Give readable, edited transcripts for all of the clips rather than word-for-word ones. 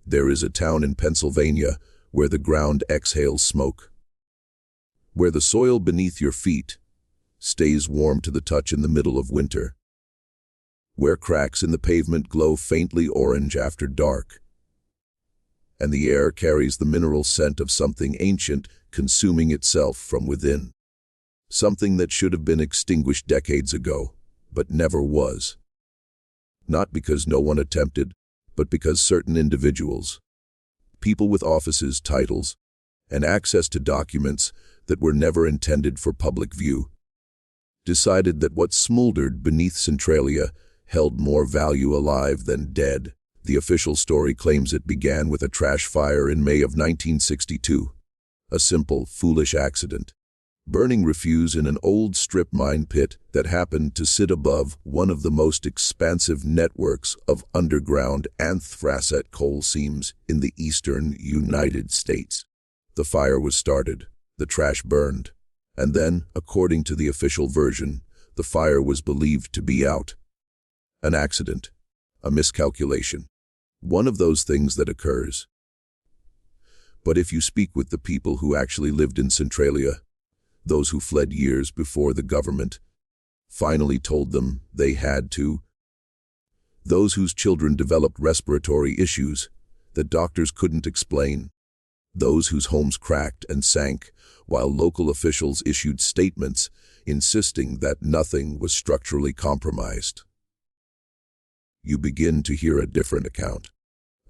There is a town in Pennsylvania where the ground exhales smoke, where the soil beneath your feet stays warm to the touch in the middle of winter, where cracks in the pavement glow faintly orange after dark, and the air carries the mineral scent of something ancient consuming itself from within. Something that should have been extinguished decades ago, but never was. Not because no one attempted, but because certain individuals, people with offices, titles, and access to documents that were never intended for public view, decided that what smoldered beneath Centralia held more value alive than dead. The official story claims it began with a trash fire in May of 1962. A simple, foolish accident. Burning refuse in an old strip mine pit that happened to sit above one of the most expansive networks of underground anthracite coal seams in the eastern United States. The fire was started, the trash burned, and then, according to the official version, the fire was believed to be out. An accident, a miscalculation, one of those things that occurs. But if you speak with the people who actually lived in Centralia, those who fled years before the government finally told them they had to, those whose children developed respiratory issues that doctors couldn't explain, those whose homes cracked and sank while local officials issued statements insisting that nothing was structurally compromised, you begin to hear a different account.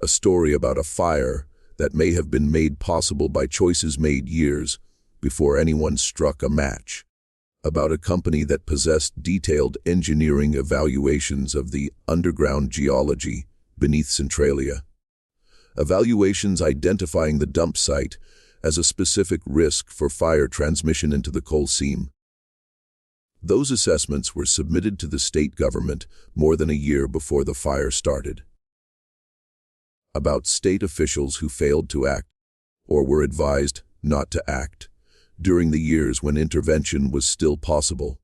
A story about a fire that may have been made possible by choices made years before anyone struck a match. About a company that possessed detailed engineering evaluations of the underground geology beneath Centralia. Evaluations identifying the dump site as a specific risk for fire transmission into the coal seam. Those assessments were submitted to the state government more than a year before the fire started. About state officials who failed to act, or were advised not to act, during the years when intervention was still possible.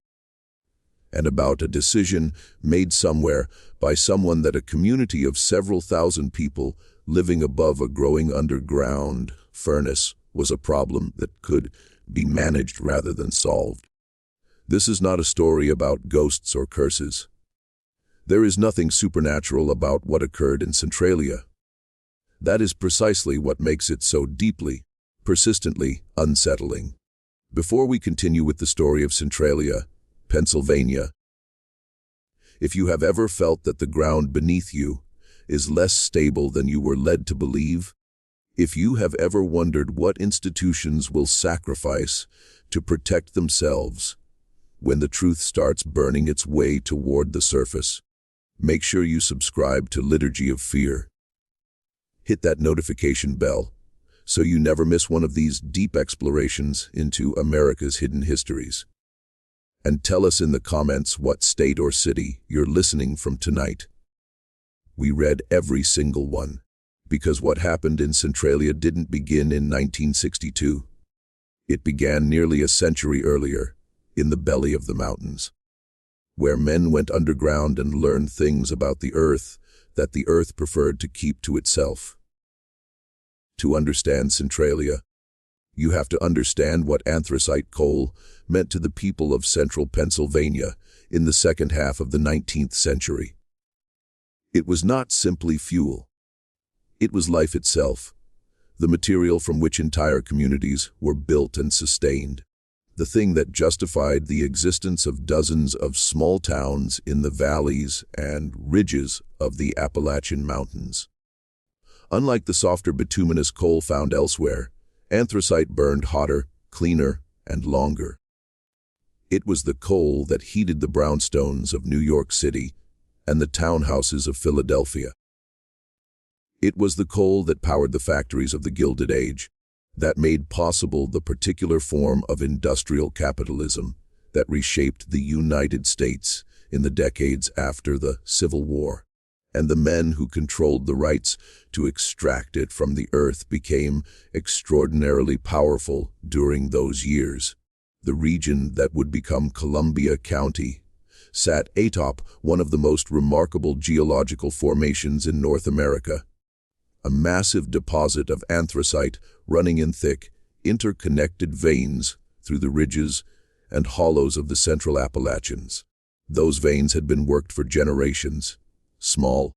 And about a decision made somewhere by someone that a community of several thousand people living above a growing underground furnace was a problem that could be managed rather than solved. This is not a story about ghosts or curses. There is nothing supernatural about what occurred in Centralia. That is precisely what makes it so deeply, persistently unsettling. Before we continue with the story of Centralia, Pennsylvania, if you have ever felt that the ground beneath you is less stable than you were led to believe, if you have ever wondered what institutions will sacrifice to protect themselves when the truth starts burning its way toward the surface, make sure you subscribe to Liturgy of Fear. Hit that notification bell so you never miss one of these deep explorations into America's hidden histories. And tell us in the comments what state or city you're listening from tonight. We read every single one, because what happened in Centralia didn't begin in 1962. It began nearly a century earlier, in the belly of the mountains, where men went underground and learned things about the earth that the earth preferred to keep to itself. To understand Centralia, you have to understand what anthracite coal meant to the people of central Pennsylvania in the second half of the 19th century. It was not simply fuel. It was life itself, the material from which entire communities were built and sustained, the thing that justified the existence of dozens of small towns in the valleys and ridges of the Appalachian Mountains. Unlike the softer bituminous coal found elsewhere, anthracite burned hotter, cleaner, and longer. It was the coal that heated the brownstones of New York City and the townhouses of Philadelphia. It was the coal that powered the factories of the Gilded Age, that made possible the particular form of industrial capitalism that reshaped the United States in the decades after the Civil War. And the men who controlled the rights to extract it from the earth became extraordinarily powerful during those years. The region that would become Columbia County sat atop one of the most remarkable geological formations in North America, a massive deposit of anthracite running in thick, interconnected veins through the ridges and hollows of the Central Appalachians. Those veins had been worked for generations. Small,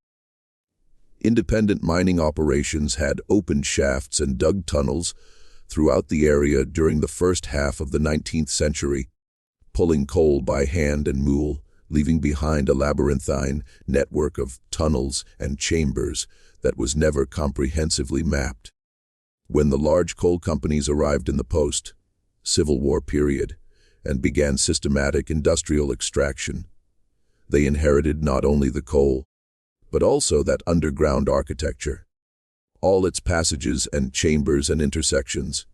independent mining operations had opened shafts and dug tunnels throughout the area during the first half of the 19th century, pulling coal by hand and mule, leaving behind a labyrinthine network of tunnels and chambers that was never comprehensively mapped. When the large coal companies arrived in the post-Civil War period and began systematic industrial extraction, they inherited not only the coal, but also that underground architecture, all its passages and chambers and intersections,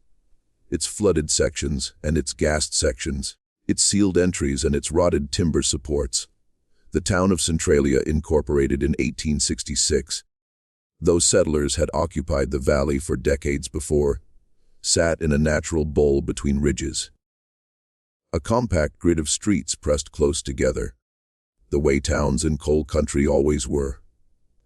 its flooded sections and its gassed sections, its sealed entries and its rotted timber supports. The town of Centralia, incorporated in 1866, those settlers had occupied the valley for decades before, sat in a natural bowl between ridges. A compact grid of streets pressed close together, the way towns in coal country always were,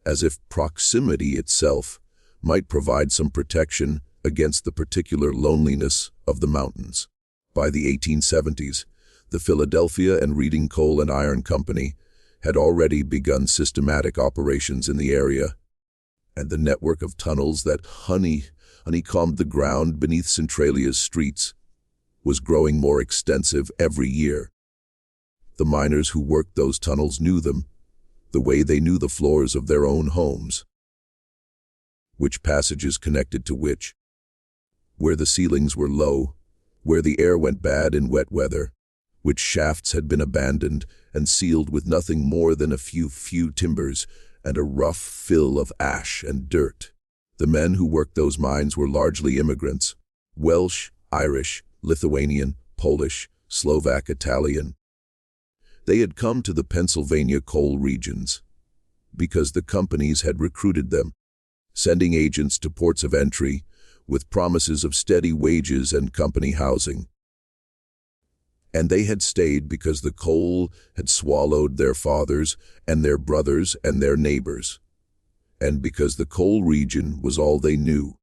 as if proximity itself might provide some protection against the particular loneliness of the mountains. By the 1870s, the Philadelphia and Reading Coal and Iron Company had already begun systematic operations in the area, and the network of tunnels that honeycombed the ground beneath Centralia's streets was growing more extensive every year. The miners who worked those tunnels knew them, the way they knew the floors of their own homes. Which passages connected to which, where the ceilings were low, where the air went bad in wet weather, which shafts had been abandoned and sealed with nothing more than a few timbers and a rough fill of ash and dirt. The men who worked those mines were largely immigrants: Welsh, Irish, Lithuanian, Polish, Slovak, Italian. They had come to the Pennsylvania coal regions because the companies had recruited them, sending agents to ports of entry with promises of steady wages and company housing. And they had stayed because the coal had swallowed their fathers and their brothers and their neighbors, and because the coal region was all they knew.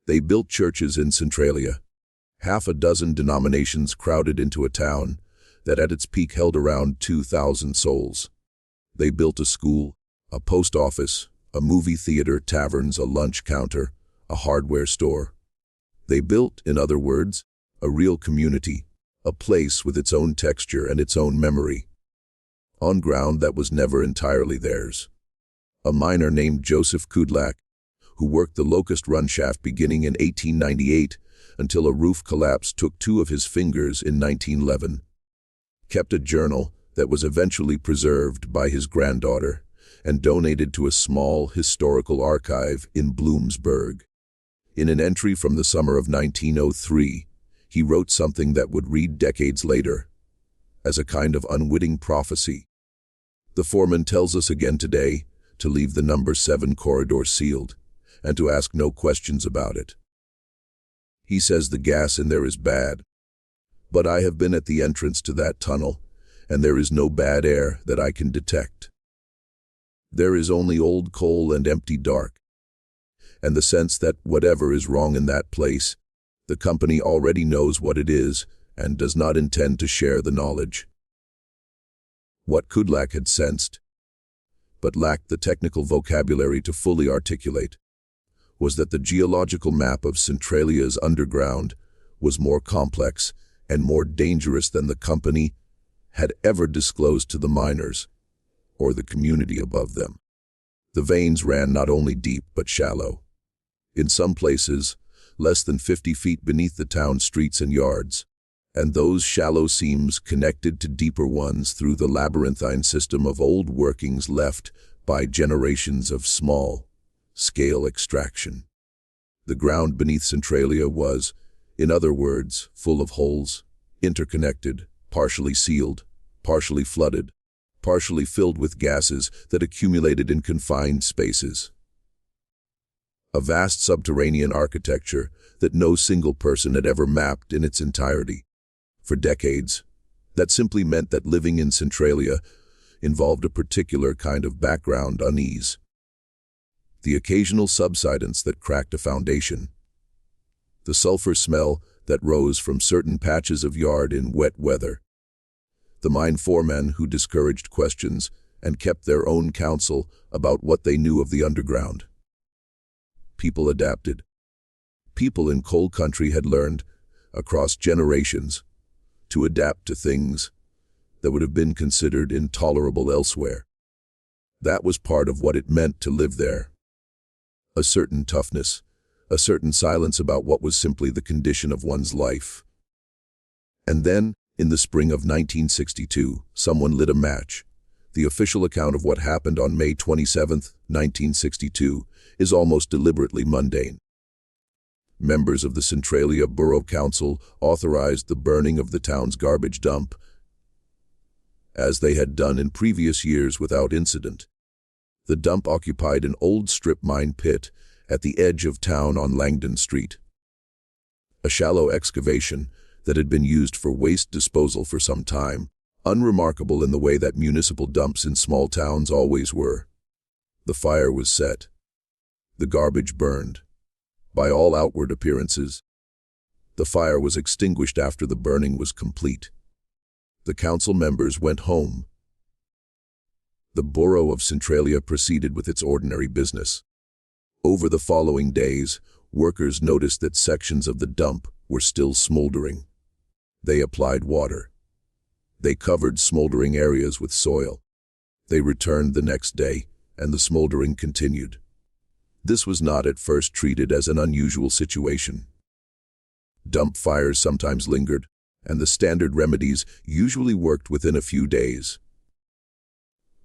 They built churches in Centralia. Half a dozen denominations crowded into a town that at its peak held around 2,000 souls. They built a school, a post office, a movie theater, taverns, a lunch counter, a hardware store. They built, in other words, a real community, a place with its own texture and its own memory, on ground that was never entirely theirs. A miner named Joseph Kudlak, who worked the Locust Run shaft beginning in 1898 until a roof collapse took 2 of his fingers in 1911, kept a journal that was eventually preserved by his granddaughter and donated to a small historical archive in Bloomsburg. In an entry from the summer of 1903, he wrote something that would read decades later, as a kind of unwitting prophecy. The foreman tells us again today to leave the number 7 corridor sealed and to ask no questions about it. He says the gas in there is bad, but I have been at the entrance to that tunnel, and there is no bad air that I can detect. There is only old coal and empty dark, and the sense that whatever is wrong in that place, the company already knows what it is and does not intend to share the knowledge. What Kudlak had sensed, but lacked the technical vocabulary to fully articulate, was that the geological map of Centralia's underground was more complex and more dangerous than the company had ever disclosed to the miners or the community above them. The veins ran not only deep but shallow. In some places, less than 50 feet beneath the town streets and yards, and those shallow seams connected to deeper ones through the labyrinthine system of old workings left by generations of small-scale extraction. The ground beneath Centralia was, in other words, full of holes, interconnected, partially sealed, partially flooded, partially filled with gases that accumulated in confined spaces. A vast subterranean architecture that no single person had ever mapped in its entirety. For decades, that simply meant that living in Centralia involved a particular kind of background unease. the occasional subsidence that cracked a foundation, the sulfur smell that rose from certain patches of yard in wet weather, the mine foremen who discouraged questions and kept their own counsel about what they knew of the underground. People adapted. People in coal country had learned, across generations, to adapt to things that would have been considered intolerable elsewhere. That was part of what it meant to live there. A certain toughness, a certain silence about what was simply the condition of one's life. And then, in the spring of 1962, someone lit a match. The official account of what happened on May 27, 1962, is almost deliberately mundane. Members of the Centralia Borough Council authorized the burning of the town's garbage dump, as they had done in previous years without incident. The dump occupied an old strip mine pit at the edge of town on Langdon Street. A shallow excavation that had been used for waste disposal for some time, unremarkable in the way that municipal dumps in small towns always were. The fire was set. The garbage burned. By all outward appearances, the fire was extinguished after the burning was complete. The council members went home. The borough of Centralia proceeded with its ordinary business. Over the following days, workers noticed that sections of the dump were still smoldering. They applied water. They covered smoldering areas with soil. They returned the next day, and the smoldering continued. This was not at first treated as an unusual situation. Dump fires sometimes lingered, and the standard remedies usually worked within a few days.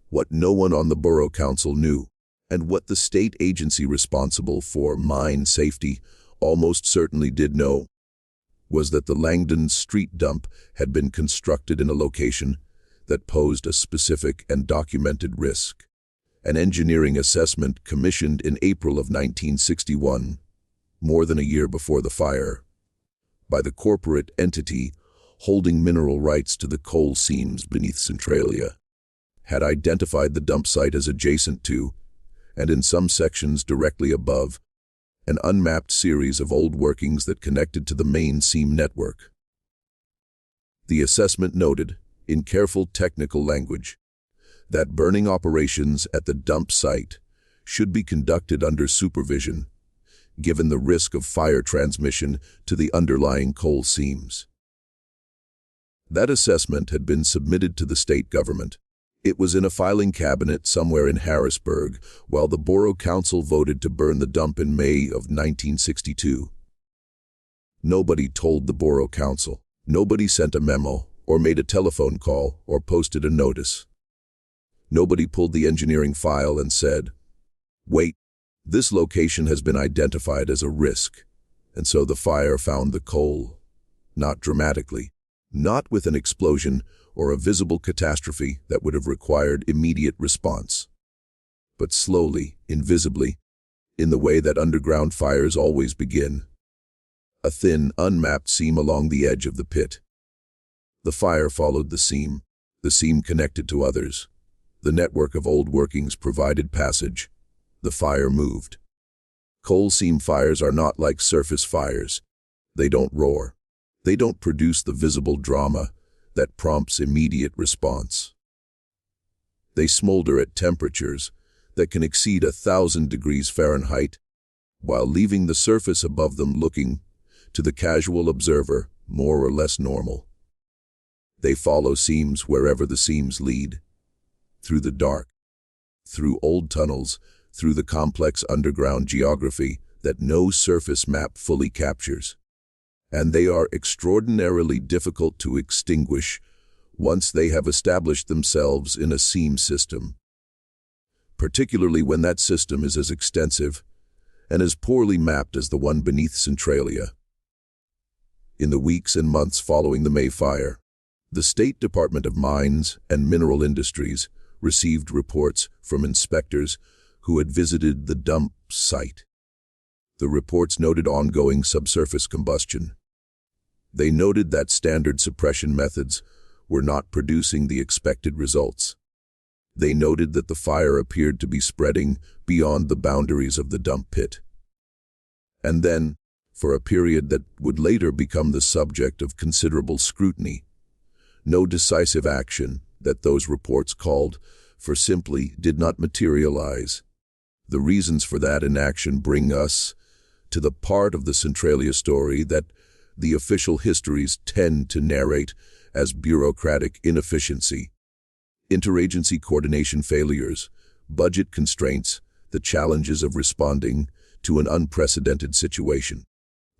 What no one on the borough council knew, and what the state agency responsible for mine safety almost certainly did know, was that the Langdon Street dump had been constructed in a location that posed a specific and documented risk. An engineering assessment commissioned in April of 1961, more than a year before the fire, by the corporate entity holding mineral rights to the coal seams beneath Centralia, had identified the dump site as adjacent to, and in some sections directly above, an unmapped series of old workings that connected to the main seam network. The assessment noted, in careful technical language, that burning operations at the dump site should be conducted under supervision, given the risk of fire transmission to the underlying coal seams. That assessment had been submitted to the state government. It was in a filing cabinet somewhere in Harrisburg, while the borough council voted to burn the dump in May of 1962. Nobody told the borough council. Nobody sent a memo, or made a telephone call, or posted a notice. Nobody pulled the engineering file and said, "Wait, this location has been identified as a risk," and so the fire found the coal. Not dramatically, not with an explosion or a visible catastrophe that would have required immediate response, but slowly, invisibly, in the way that underground fires always begin. A thin, unmapped seam along the edge of the pit. The fire followed the seam connected to others. The network of old workings provided passage. The fire moved. Coal seam fires are not like surface fires. They don't roar. They don't produce the visible drama that prompts immediate response. They smolder at temperatures that can exceed 1,000 degrees Fahrenheit, while leaving the surface above them looking, to the casual observer, more or less normal. They follow seams wherever the seams lead, through the dark, through old tunnels, through the complex underground geography that no surface map fully captures. And they are extraordinarily difficult to extinguish once they have established themselves in a seam system, particularly when that system is as extensive and as poorly mapped as the one beneath Centralia. In the weeks and months following the May fire, the State Department of Mines and Mineral Industries received reports from inspectors who had visited the dump site. The reports noted ongoing subsurface combustion. They noted that standard suppression methods were not producing the expected results. They noted that the fire appeared to be spreading beyond the boundaries of the dump pit. And then, for a period that would later become the subject of considerable scrutiny, no decisive action that those reports called for simply did not materialize. The reasons for that inaction bring us to the part of the Centralia story that the official histories tend to narrate as bureaucratic inefficiency, interagency coordination failures, budget constraints, the challenges of responding to an unprecedented situation.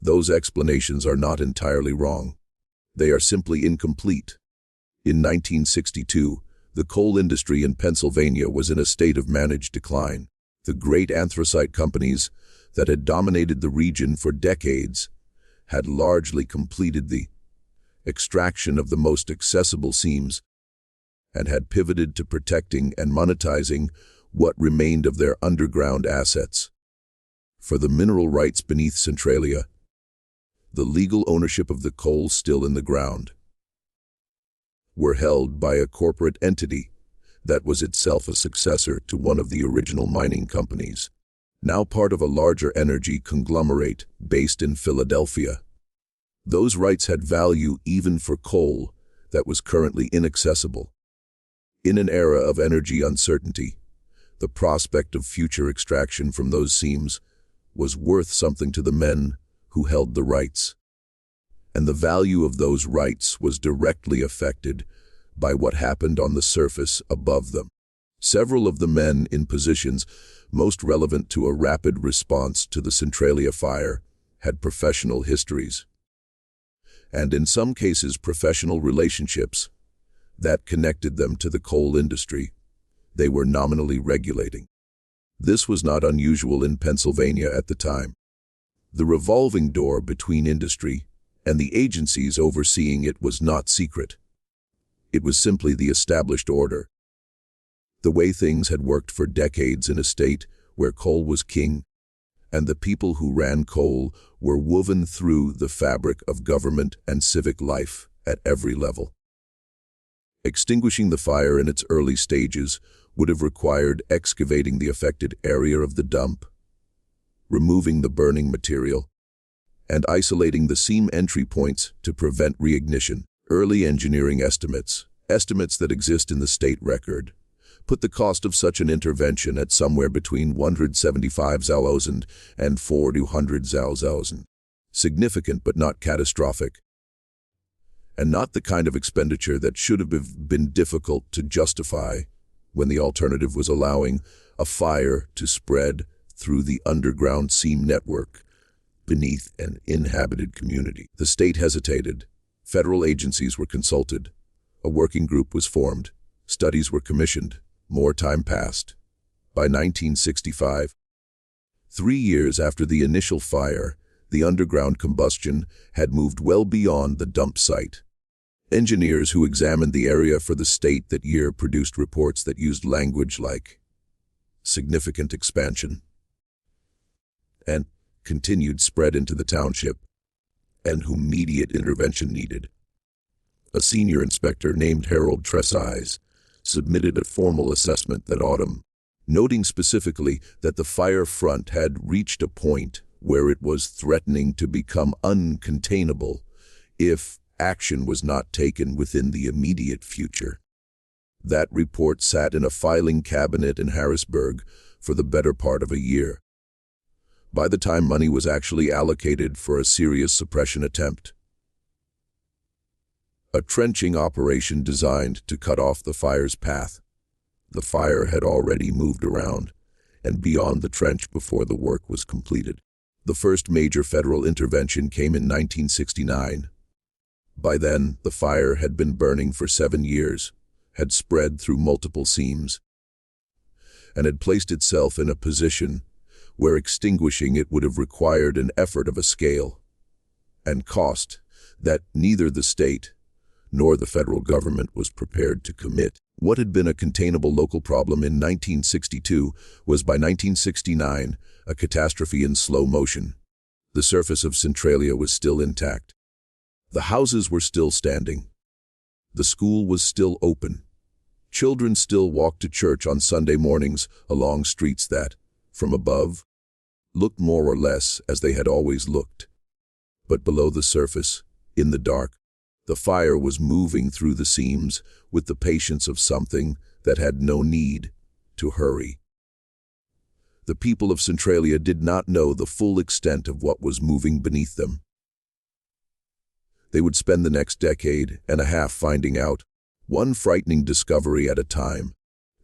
Those explanations are not entirely wrong. They are simply incomplete. In 1962, the coal industry in Pennsylvania was in a state of managed decline. The great anthracite companies that had dominated the region for decades had largely completed the extraction of the most accessible seams and had pivoted to protecting and monetizing what remained of their underground assets. For the mineral rights beneath Centralia, the legal ownership of the coal still in the ground, were held by a corporate entity that was itself a successor to one of the original mining companies, now part of a larger energy conglomerate based in Philadelphia. Those rights had value even for coal that was currently inaccessible. In an era of energy uncertainty, the prospect of future extraction from those seams was worth something to the men who held the rights. And the value of those rights was directly affected by what happened on the surface above them. Several of the men in positions most relevant to a rapid response to the Centralia fire had professional histories, and in some cases professional relationships that connected them to the coal industry they were nominally regulating. This was not unusual in Pennsylvania at the time. The revolving door between industry and the agencies overseeing it was not secret. It was simply the established order. The way things had worked for decades in a state where coal was king, and the people who ran coal were woven through the fabric of government and civic life at every level. Extinguishing the fire in its early stages would have required excavating the affected area of the dump, removing the burning material, and isolating the seam entry points to prevent reignition. Early engineering estimates that exist in the state record, put the cost of such an intervention at somewhere between $175,000 and $400,000. Significant but not catastrophic, and not the kind of expenditure that should have been difficult to justify when the alternative was allowing a fire to spread through the underground seam network beneath an inhabited community. The state hesitated. Federal agencies were consulted. A working group was formed. Studies were commissioned. More time passed. By 1965, 3 years after the initial fire, the underground combustion had moved well beyond the dump site. Engineers who examined the area for the state that year produced reports that used language like significant expansion and continued spread into the township, and whom immediate intervention needed. A senior inspector named Harold Tresize submitted a formal assessment that autumn, noting specifically that the fire front had reached a point where it was threatening to become uncontainable if action was not taken within the immediate future. That report sat in a filing cabinet in Harrisburg for the better part of a year. By the time money was actually allocated for a serious suppression attempt, a trenching operation designed to cut off the fire's path, the fire had already moved around and beyond the trench before the work was completed. The first major federal intervention came in 1969. By then, the fire had been burning for 7 years, had spread through multiple seams, and had placed itself in a position where extinguishing it would have required an effort of a scale and cost that neither the state nor the federal government was prepared to commit. What had been a containable local problem in 1962 was by 1969 a catastrophe in slow motion. The surface of Centralia was still intact. The houses were still standing. The school was still open. Children still walked to church on Sunday mornings along streets that, from above, looked more or less as they had always looked. But below the surface, in the dark, the fire was moving through the seams with the patience of something that had no need to hurry. The people of Centralia did not know the full extent of what was moving beneath them. They would spend the next decade and a half finding out, one frightening discovery at a time.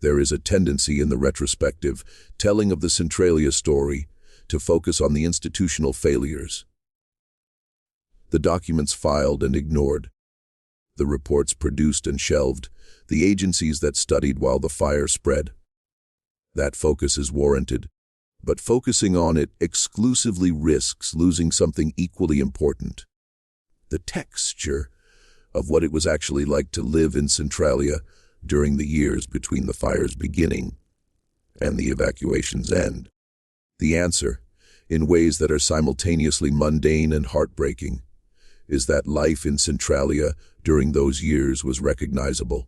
There is a tendency in the retrospective telling of the Centralia story to focus on the institutional failures. The documents filed and ignored, the reports produced and shelved, the agencies that studied while the fire spread. That focus is warranted, but focusing on it exclusively risks losing something equally important: the texture of what it was actually like to live in Centralia during the years between the fire's beginning and the evacuation's end. The answer, in ways that are simultaneously mundane and heartbreaking, is that life in Centralia during those years was recognizable.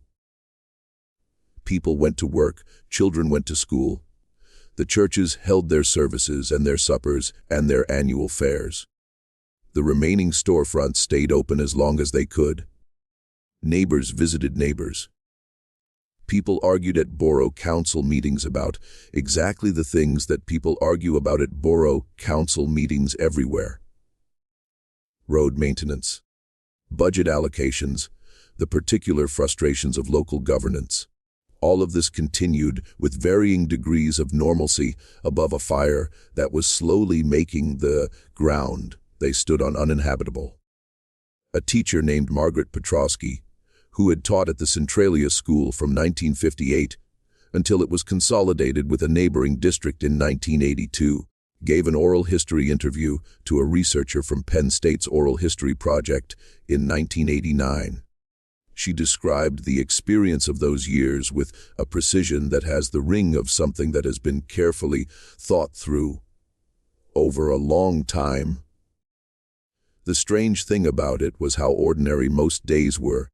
People went to work, children went to school. The churches held their services and their suppers and their annual fairs. The remaining storefronts stayed open as long as they could. Neighbors visited neighbors. People argued at borough council meetings about exactly the things that people argue about at borough council meetings everywhere: road maintenance, budget allocations, the particular frustrations of local governance. All of this continued with varying degrees of normalcy above a fire that was slowly making the ground they stood on uninhabitable. A teacher named Margaret Petrosky, who had taught at the Centralia School from 1958 until it was consolidated with a neighboring district in 1982, gave an oral history interview to a researcher from Penn State's Oral History Project in 1989. She described the experience of those years with a precision that has the ring of something that has been carefully thought through over a long time. The strange thing about it was how ordinary most days were.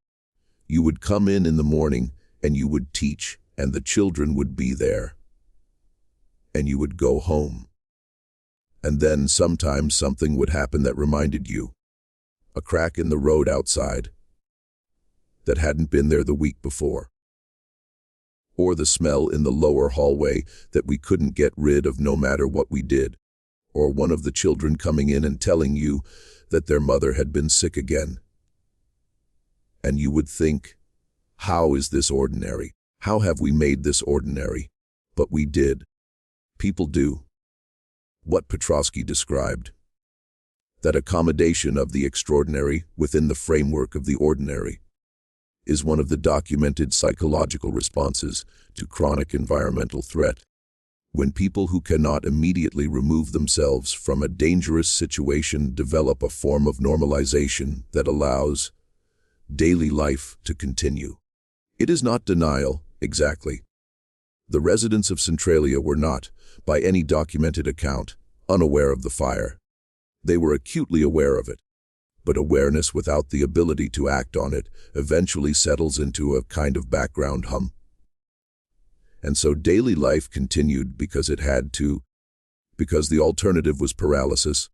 You would come in the morning, and you would teach, and the children would be there. And you would go home. And then sometimes something would happen that reminded you. A crack in the road outside that hadn't been there the week before. Or the smell in the lower hallway that we couldn't get rid of no matter what we did. Or one of the children coming in and telling you that their mother had been sick again. And you would think, how is this ordinary? How have we made this ordinary? But we did. People do. What Petrosky described. That accommodation of the extraordinary within the framework of the ordinary is one of the documented psychological responses to chronic environmental threat. When people who cannot immediately remove themselves from a dangerous situation develop a form of normalization that allows daily life to continue. It is not denial, exactly. The residents of Centralia were not, by any documented account, unaware of the fire. They were acutely aware of it. But awareness without the ability to act on it eventually settles into a kind of background hum. And so daily life continued because it had to, because the alternative was paralysis,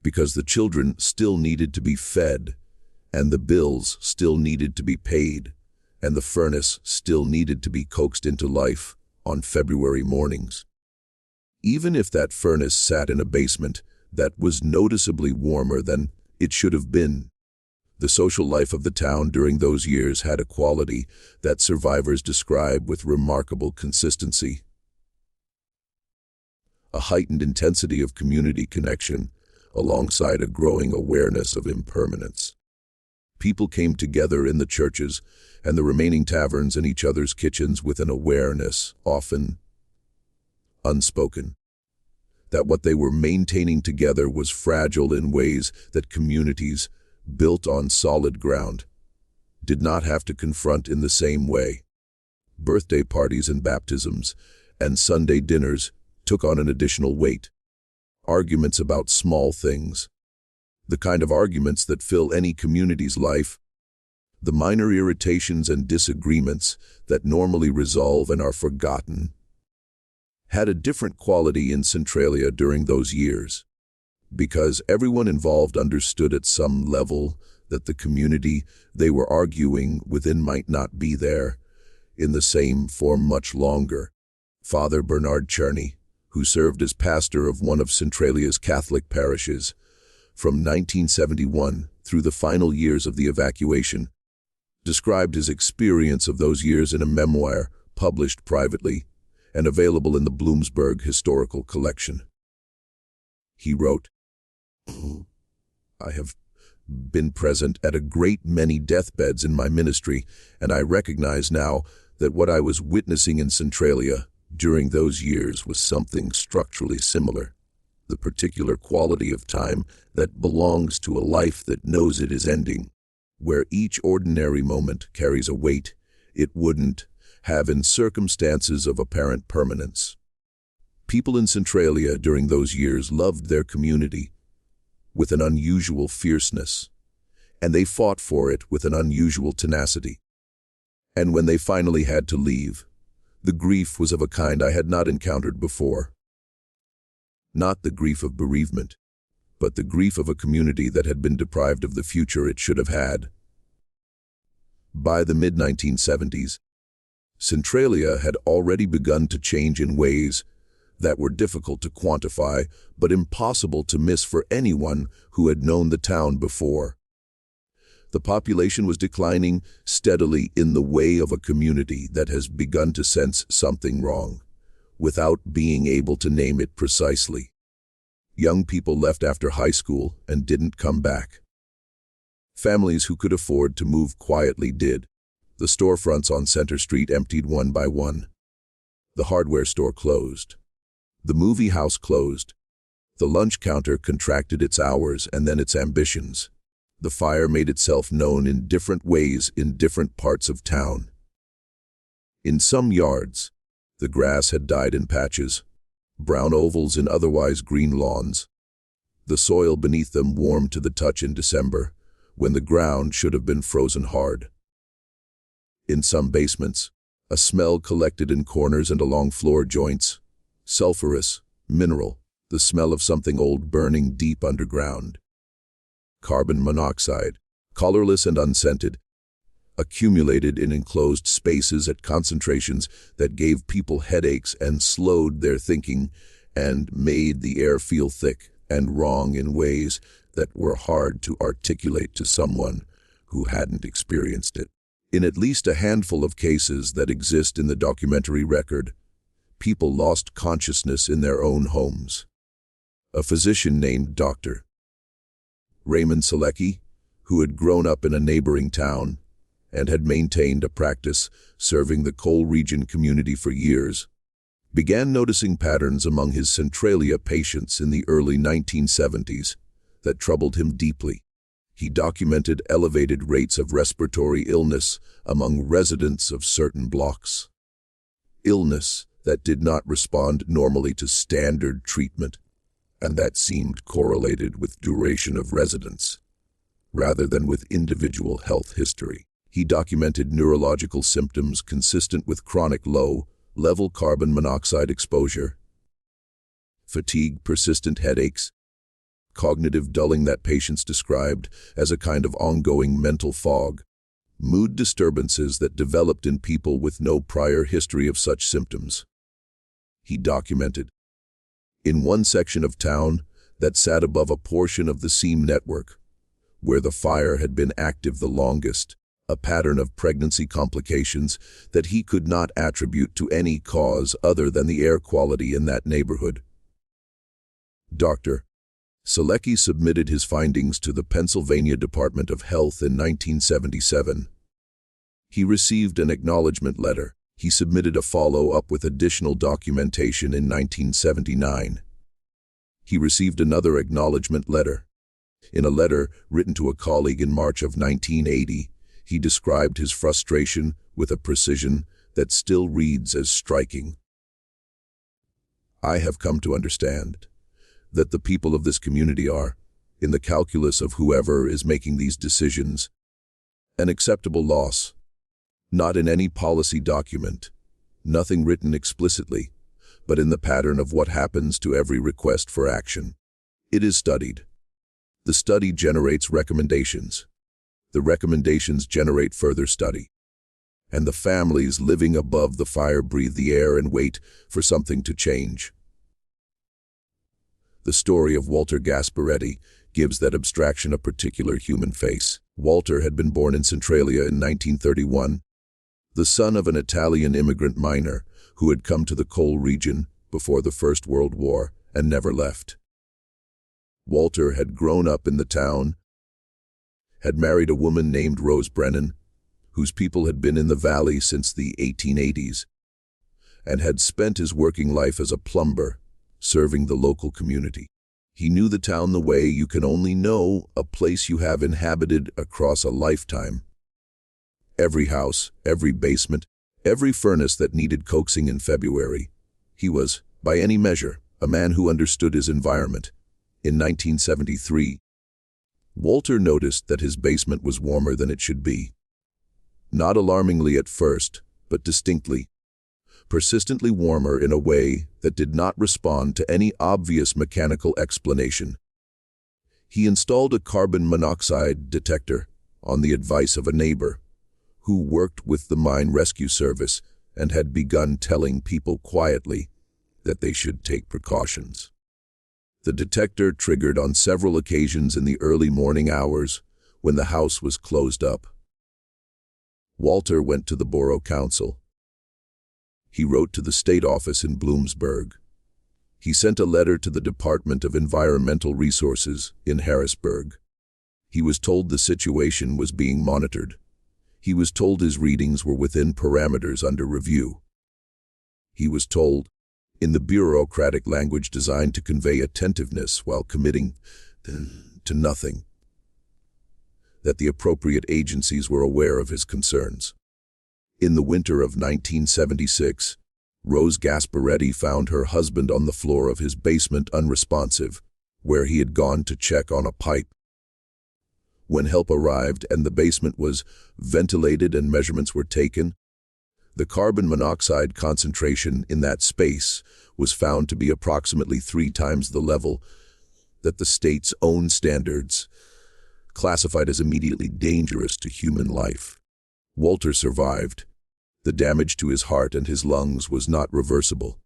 because the children still needed to be fed, and the bills still needed to be paid, and the furnace still needed to be coaxed into life on February mornings. Even if that furnace sat in a basement that was noticeably warmer than it should have been, the social life of the town during those years had a quality that survivors describe with remarkable consistency. A heightened intensity of community connection alongside a growing awareness of impermanence. People came together in the churches and the remaining taverns and each other's kitchens with an awareness, often unspoken, that what they were maintaining together was fragile in ways that communities built on solid ground did not have to confront in the same way. Birthday parties and baptisms and Sunday dinners took on an additional weight. Arguments about small things, the kind of arguments that fill any community's life, The minor irritations and disagreements that normally resolve and are forgotten had a different quality in Centralia during those years, because everyone involved understood at some level that the community they were arguing within might not be there in the same form much longer. Father Bernard Czerny, who served as pastor of one of Centralia's Catholic parishes from 1971 through the final years of the evacuation, described his experience of those years in a memoir published privately and available in the Bloomsburg Historical Collection. He wrote, "I have been present at a great many deathbeds in my ministry, and I recognize now that what I was witnessing in Centralia during those years was something structurally similar. The particular quality of time that belongs to a life that knows it is ending, where each ordinary moment carries a weight it wouldn't have in circumstances of apparent permanence. People in Centralia during those years loved their community with an unusual fierceness, and they fought for it with an unusual tenacity. And when they finally had to leave, the grief was of a kind I had not encountered before. Not the grief of bereavement, but the grief of a community that had been deprived of the future it should have had." By the mid-1970s, Centralia had already begun to change in ways that were difficult to quantify but impossible to miss for anyone who had known the town before. The population was declining steadily in the way of a community that has begun to sense something wrong, without being able to name it precisely. Young people left after high school and didn't come back. Families who could afford to move quietly did. The storefronts on Center Street emptied one by one. The hardware store closed. The movie house closed. The lunch counter contracted its hours and then its ambitions. The fire made itself known in different ways in different parts of town. In some yards, the grass had died in patches, brown ovals in otherwise green lawns. The soil beneath them warmed to the touch in December, when the ground should have been frozen hard. In some basements, a smell collected in corners and along floor joints, sulfurous, mineral, the smell of something old burning deep underground. Carbon monoxide, colorless and unscented, accumulated in enclosed spaces at concentrations that gave people headaches and slowed their thinking and made the air feel thick and wrong in ways that were hard to articulate to someone who hadn't experienced it. In at least a handful of cases that exist in the documentary record, people lost consciousness in their own homes. A physician named Dr. Raymond Selecki, who had grown up in a neighboring town and had maintained a practice serving the coal region community for years, began noticing patterns among his Centralia patients in the early 1970s that troubled him deeply. He documented elevated rates of respiratory illness among residents of certain blocks. Illness that did not respond normally to standard treatment, and that seemed correlated with duration of residence, rather than with individual health history. He documented neurological symptoms consistent with chronic low-level carbon monoxide exposure, fatigue, persistent headaches, cognitive dulling that patients described as a kind of ongoing mental fog, mood disturbances that developed in people with no prior history of such symptoms. He documented, in one section of town that sat above a portion of the seam network, where the fire had been active the longest, a pattern of pregnancy complications that he could not attribute to any cause other than the air quality in that neighborhood. Dr. Selecki submitted his findings to the Pennsylvania Department of Health in 1977. He received an acknowledgement letter. He submitted a follow-up with additional documentation in 1979. He received another acknowledgement letter. In a letter written to a colleague in March of 1980, he described his frustration with a precision that still reads as striking. "I have come to understand that the people of this community are, in the calculus of whoever is making these decisions, An acceptable loss. Not in any policy document, nothing written explicitly, but in the pattern of what happens to every request for action. It is studied. The study generates recommendations. The recommendations generate further study. And the families living above the fire breathe the air and wait for something to change. The story of Walter Gasparetti gives that abstraction a particular human face. Walter had been born in Centralia in 1931, the son of an Italian immigrant miner who had come to the coal region before the First World War and never left. Walter had grown up in the town, had married a woman named Rose Brennan, whose people had been in the valley since the 1880s, and had spent his working life as a plumber, serving the local community. He knew the town the way you can only know a place you have inhabited across a lifetime. Every house, every basement, every furnace that needed coaxing in February. He was, by any measure, a man who understood his environment. In 1973, Walter noticed that his basement was warmer than it should be. Not alarmingly at first, but distinctly. Persistently warmer in a way that did not respond to any obvious mechanical explanation. He installed a carbon monoxide detector on the advice of a neighbor who worked with the mine rescue service and had begun telling people quietly that they should take precautions. The detector triggered on several occasions in the early morning hours when the house was closed up. Walter went to the borough council. He wrote to the state office in Bloomsburg. He sent a letter to the Department of Environmental Resources in Harrisburg. He was told the situation was being monitored. He was told his readings were within parameters under review. He was told, in the bureaucratic language designed to convey attentiveness while committing to nothing, that the appropriate agencies were aware of his concerns. In the winter of 1976, Rose Gasparetti found her husband on the floor of his basement unresponsive, where he had gone to check on a pipe. When help arrived and the basement was ventilated and measurements were taken, the carbon monoxide concentration in that space was found to be approximately 3 times the level that the state's own standards classified as immediately dangerous to human life. Walter survived. The damage to his heart and his lungs was not reversible.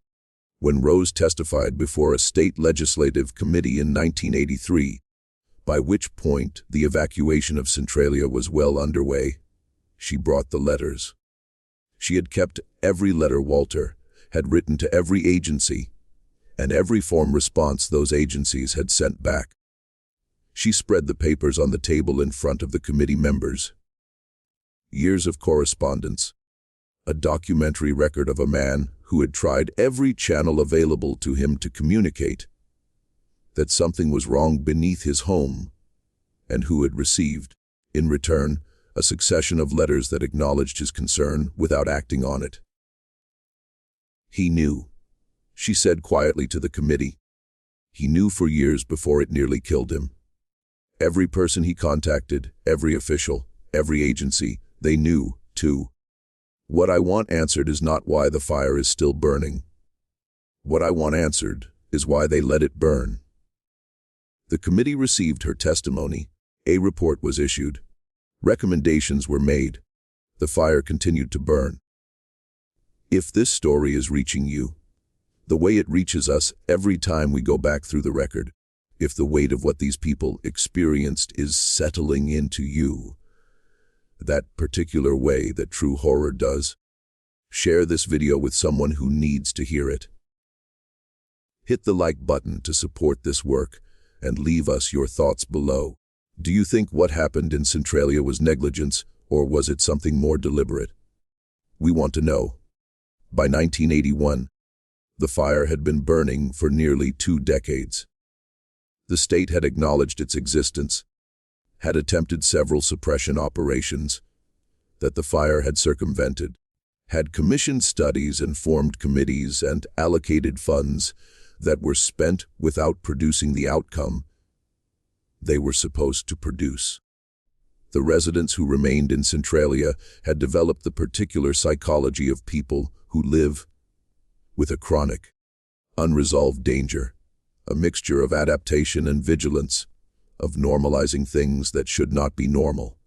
When Rose testified before a state legislative committee in 1983, by which point the evacuation of Centralia was well underway, she brought the letters. She had kept every letter Walter had written to every agency and every form response those agencies had sent back. She spread the papers on the table in front of the committee members. Years of correspondence, a documentary record of a man who had tried every channel available to him to communicate that something was wrong beneath his home, and who had received, in return, a succession of letters that acknowledged his concern without acting on it. He knew, she said quietly to the committee. He knew for years before it nearly killed him. Every person he contacted, every official, every agency, they knew, too. What I want answered is not why the fire is still burning. What I want answered is why they let it burn. The committee received her testimony. A report was issued. Recommendations were made. The fire continued to burn. If this story is reaching you, the way it reaches us every time we go back through the record, if the weight of what these people experienced is settling into you, that particular way that true horror does, share this video with someone who needs to hear it. Hit the like button to support this work and leave us your thoughts below. Do you think what happened in Centralia was negligence, or was it something more deliberate? We want to know. By 1981, the fire had been burning for nearly 2 decades. The state had acknowledged its existence, had attempted several suppression operations that the fire had circumvented, had commissioned studies and formed committees and allocated funds that were spent without producing the outcome they were supposed to produce. The residents who remained in Centralia had developed the particular psychology of people who live with a chronic, unresolved danger, a mixture of adaptation and vigilance, of normalizing things that should not be normal.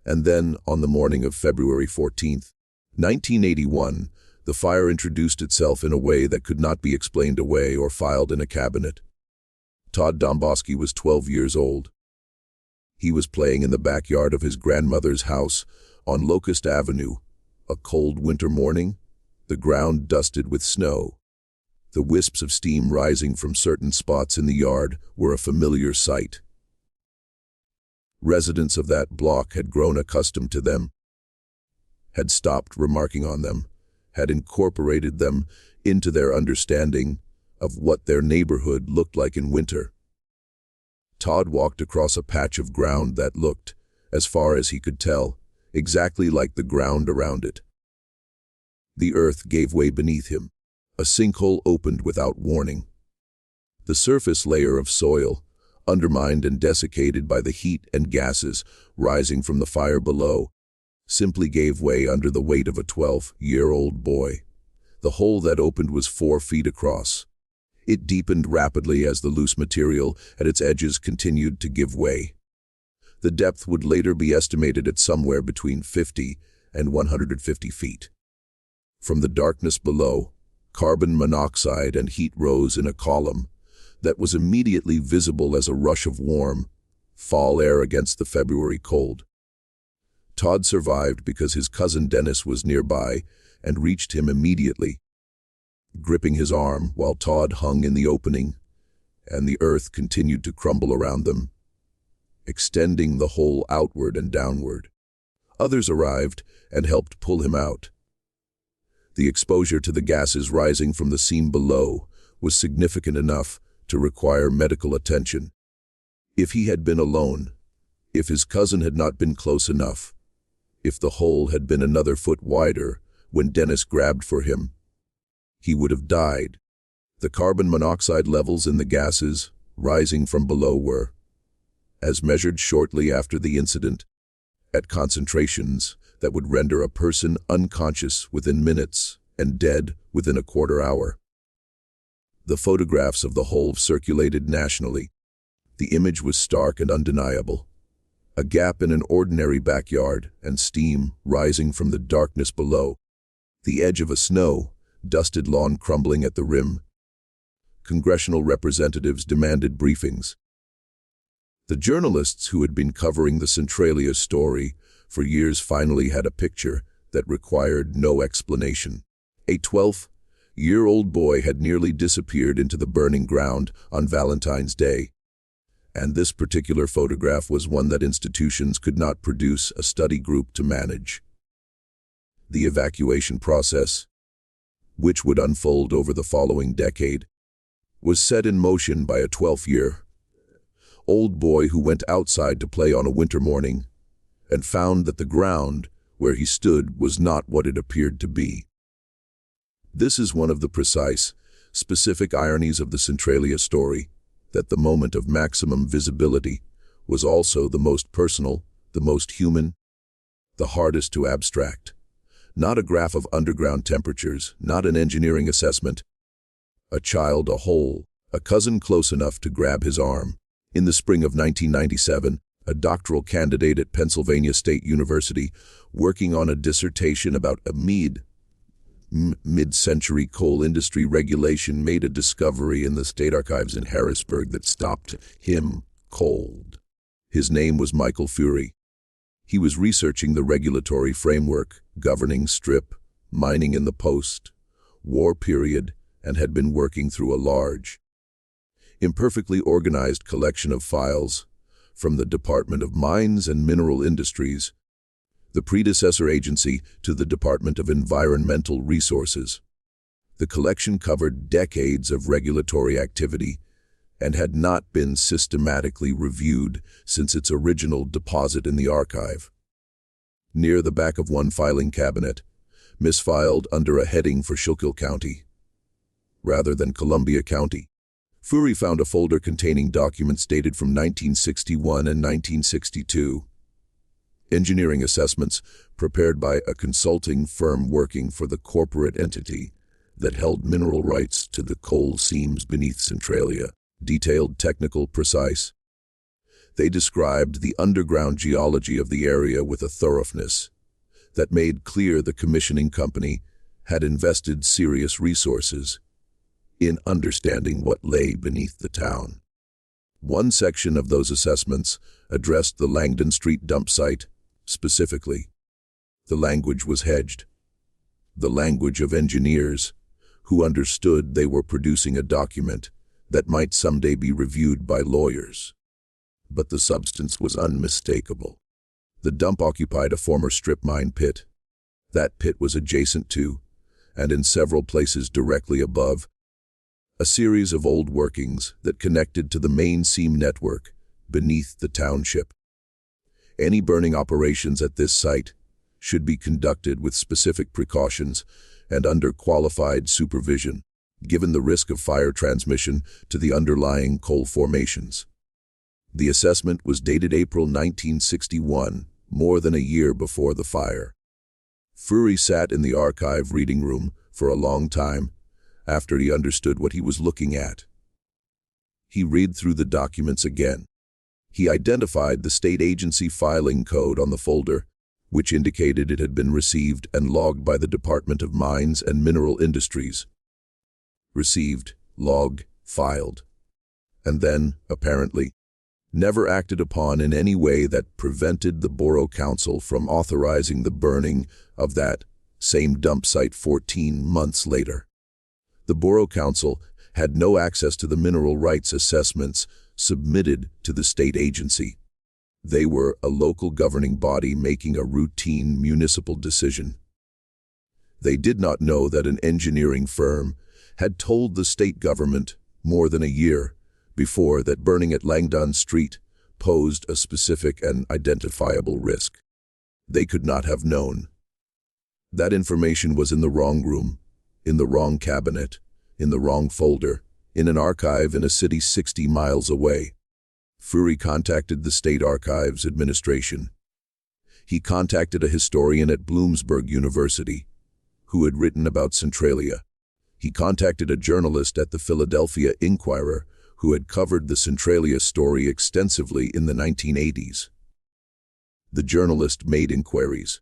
And then, on the morning of February 14th, 1981, the fire introduced itself in a way that could not be explained away or filed in a cabinet. Todd Domboski was 12 years old. He was playing in the backyard of his grandmother's house on Locust Avenue, a cold winter morning, the ground dusted with snow. The wisps of steam rising from certain spots in the yard were a familiar sight. Residents of that block had grown accustomed to them, had stopped remarking on them, had incorporated them into their understanding of what their neighborhood looked like in winter. Todd walked across a patch of ground that looked, as far as he could tell, exactly like the ground around it. The earth gave way beneath him. A sinkhole opened without warning. The surface layer of soil, undermined and desiccated by the heat and gases rising from the fire below, simply gave way under the weight of a 12-year-old boy. The hole that opened was 4 feet across. It deepened rapidly as the loose material at its edges continued to give way. The depth would later be estimated at somewhere between 50 and 150 feet. From the darkness below, carbon monoxide and heat rose in a column that was immediately visible as a rush of warm, fall air against the February cold. Todd survived because his cousin Dennis was nearby and reached him immediately, gripping his arm while Todd hung in the opening, and the earth continued to crumble around them, extending the hole outward and downward. Others arrived and helped pull him out. The exposure to the gases rising from the seam below was significant enough to require medical attention. If he had been alone, if his cousin had not been close enough, if the hole had been another foot wider when Dennis grabbed for him, he would have died. The carbon monoxide levels in the gases rising from below were, as measured shortly after the incident, at concentrations that would render a person unconscious within minutes and dead within a quarter hour. The photographs of the hole circulated nationally. The image was stark and undeniable. A gap in an ordinary backyard and steam rising from the darkness below. The edge of a snow-dusted lawn crumbling at the rim. Congressional representatives demanded briefings. The journalists who had been covering the Centralia story for years finally had a picture that required no explanation. A 12-year-old boy had nearly disappeared into the burning ground on Valentine's Day. And this particular photograph was one that institutions could not produce a study group to manage. The evacuation process, which would unfold over the following decade, was set in motion by a 12-year-old boy who went outside to play on a winter morning and found that the ground where he stood was not what it appeared to be. This is one of the precise, specific ironies of the Centralia story, that the moment of maximum visibility was also the most personal, the most human, the hardest to abstract. Not a graph of underground temperatures, not an engineering assessment. A child, a hole, a cousin close enough to grab his arm. In the spring of 1997, a doctoral candidate at Pennsylvania State University, working on a dissertation about a mid-century coal industry regulation, made a discovery in the state archives in Harrisburg that stopped him cold. His name was Michael Fury. He was researching the regulatory framework governing strip mining in the post-war period and had been working through a large, imperfectly organized collection of files from the Department of Mines and Mineral Industries, the predecessor agency to the Department of Environmental Resources. The collection covered decades of regulatory activity and had not been systematically reviewed since its original deposit in the archive. Near the back of one filing cabinet, misfiled under a heading for Schuylkill County, rather than Columbia County, Fury found a folder containing documents dated from 1961 and 1962. engineering assessments prepared by a consulting firm working for the corporate entity that held mineral rights to the coal seams beneath Centralia. Detailed, technical, precise. They described the underground geology of the area with a thoroughness that made clear the commissioning company had invested serious resources in understanding what lay beneath the town. One section of those assessments addressed the Langdon Street dump site specifically. The language was hedged. The language of engineers who understood they were producing a document that might someday be reviewed by lawyers. But the substance was unmistakable. The dump occupied a former strip mine pit. That pit was adjacent to, and in several places directly above, a series of old workings that connected to the main seam network beneath the township. Any burning operations at this site should be conducted with specific precautions and under qualified supervision, given the risk of fire transmission to the underlying coal formations. The assessment was dated April 1961, more than a year before the fire. Fury sat in the archive reading room for a long time after he understood what he was looking at. He read through the documents again. He identified the state agency filing code on the folder, which indicated it had been received and logged by the Department of Mines and Mineral Industries. Received, logged, filed. And then, apparently, never acted upon in any way that prevented the Borough Council from authorizing the burning of that same dump site 14 months later. The Borough Council had no access to the mineral rights assessments submitted to the state agency. They were a local governing body making a routine municipal decision. They did not know that an engineering firm had told the state government more than a year before that burning at Langdon Street posed a specific and identifiable risk. They could not have known. That information was in the wrong room, in the wrong cabinet, in the wrong folder, in an archive in a city 60 miles away. Fury contacted the State Archives Administration. He contacted a historian at Bloomsburg University who had written about Centralia. He contacted a journalist at the Philadelphia Inquirer who had covered the Centralia story extensively in the 1980s. The journalist made inquiries.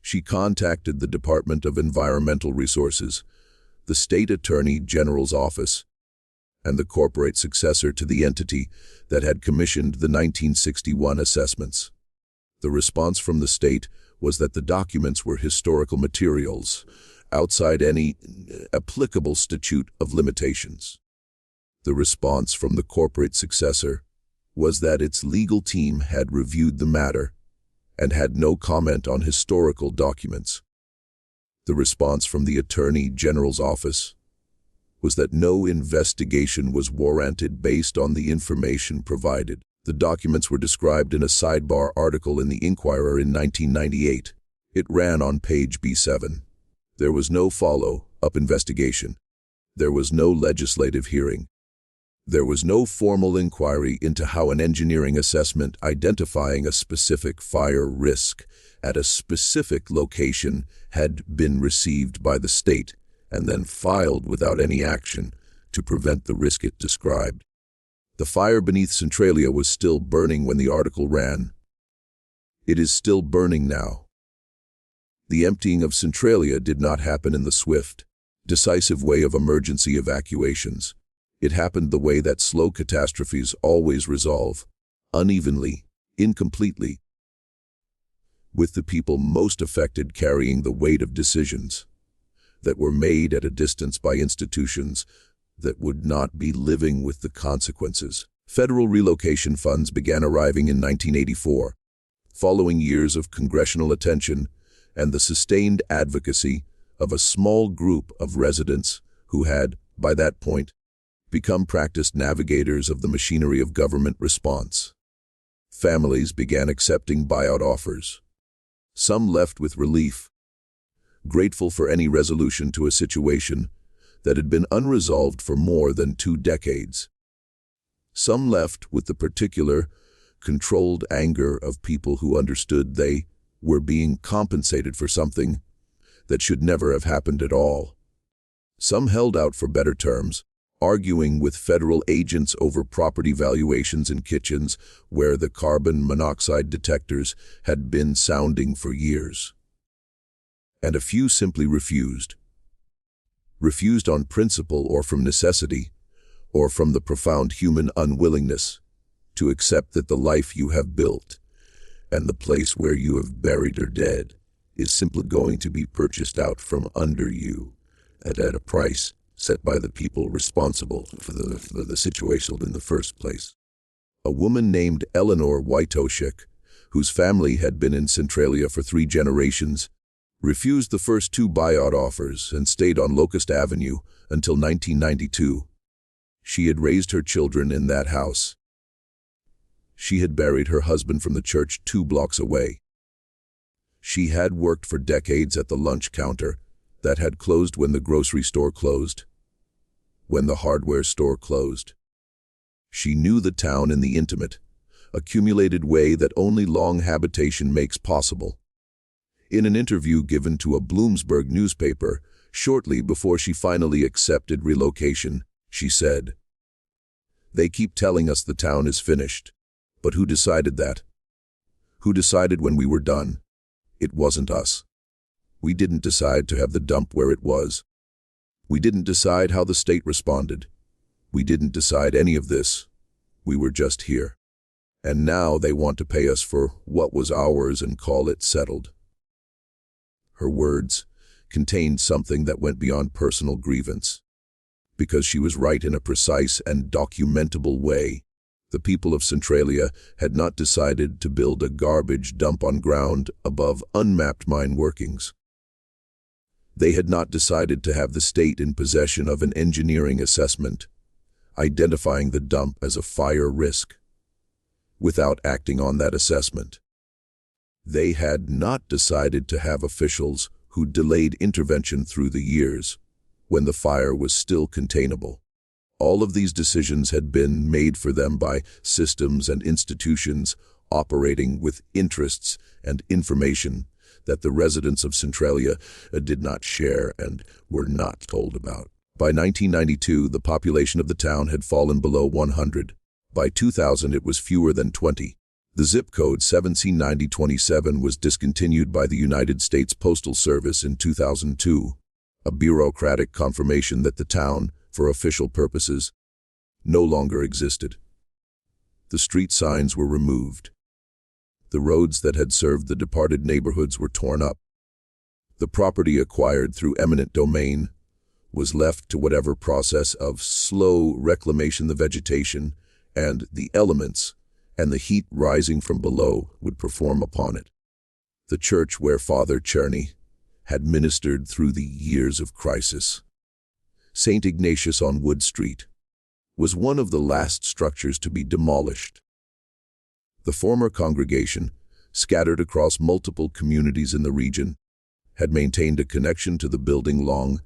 She contacted the Department of Environmental Resources, the State Attorney General's office, and the corporate successor to the entity that had commissioned the 1961 assessments. The response from the state was that the documents were historical materials, outside any applicable statute of limitations. The response from the corporate successor was that its legal team had reviewed the matter and had no comment on historical documents. The response from the Attorney General's office was that no investigation was warranted based on the information provided. The documents were described in a sidebar article in the Inquirer in 1998. It ran on page B7. There was no follow-up investigation. There was no legislative hearing. There was no formal inquiry into how an engineering assessment identifying a specific fire risk at a specific location had been received by the state and then filed without any action to prevent the risk it described. The fire beneath Centralia was still burning when the article ran. It is still burning now. The emptying of Centralia did not happen in the swift, decisive way of emergency evacuations. It happened the way that slow catastrophes always resolve, unevenly, incompletely, with the people most affected carrying the weight of decisions that were made at a distance by institutions that would not be living with the consequences. Federal relocation funds began arriving in 1984, following years of congressional attention and the sustained advocacy of a small group of residents who had, by that point, become practiced navigators of the machinery of government response. Families began accepting buyout offers. Some left with relief, grateful for any resolution to a situation that had been unresolved for more than 2 decades. Some left with the particular controlled anger of people who understood they were being compensated for something that should never have happened at all. Some held out for better terms, arguing with federal agents over property valuations in kitchens where the carbon monoxide detectors had been sounding for years. And a few simply refused. Refused on principle or from necessity, or from the profound human unwillingness to accept that the life you have built and the place where you have buried your dead is simply going to be purchased out from under you at a price set by the people responsible for the situation in the first place. A woman named Eleanor Wojtosiek, whose family had been in Centralia for 3 generations, refused the first 2 buyout offers and stayed on Locust Avenue until 1992. She had raised her children in that house. She had buried her husband from the church 2 blocks away. She had worked for decades at the lunch counter that had closed when the grocery store closed, when the hardware store closed. She knew the town in the intimate, accumulated way that only long habitation makes possible. In an interview given to a Bloomsburg newspaper shortly before she finally accepted relocation, she said, "They keep telling us the town is finished. But who decided that? Who decided when we were done? It wasn't us. We didn't decide to have the dump where it was. We didn't decide how the state responded. We didn't decide any of this. We were just here. And now they want to pay us for what was ours and call it settled." Her words contained something that went beyond personal grievance. Because she was right in a precise and documentable way, the people of Centralia had not decided to build a garbage dump on ground above unmapped mine workings. They had not decided to have the state in possession of an engineering assessment, identifying the dump as a fire risk, without acting on that assessment. They had not decided to have officials who delayed intervention through the years, when the fire was still containable. All of these decisions had been made for them by systems and institutions operating with interests and information that the residents of Centralia did not share and were not told about. By 1992, the population of the town had fallen below 100. By 2000, it was fewer than 20. The zip code 179027 was discontinued by the United States Postal Service in 2002, a bureaucratic confirmation that the town, for official purposes, no longer existed. The street signs were removed. The roads that had served the departed neighborhoods were torn up. The property acquired through eminent domain was left to whatever process of slow reclamation the vegetation and the elements and the heat rising from below would perform upon it. The church where Father Czerny had ministered through the years of crisis, St. Ignatius on Wood Street, was one of the last structures to be demolished. The former congregation, scattered across multiple communities in the region, had maintained a connection to the building long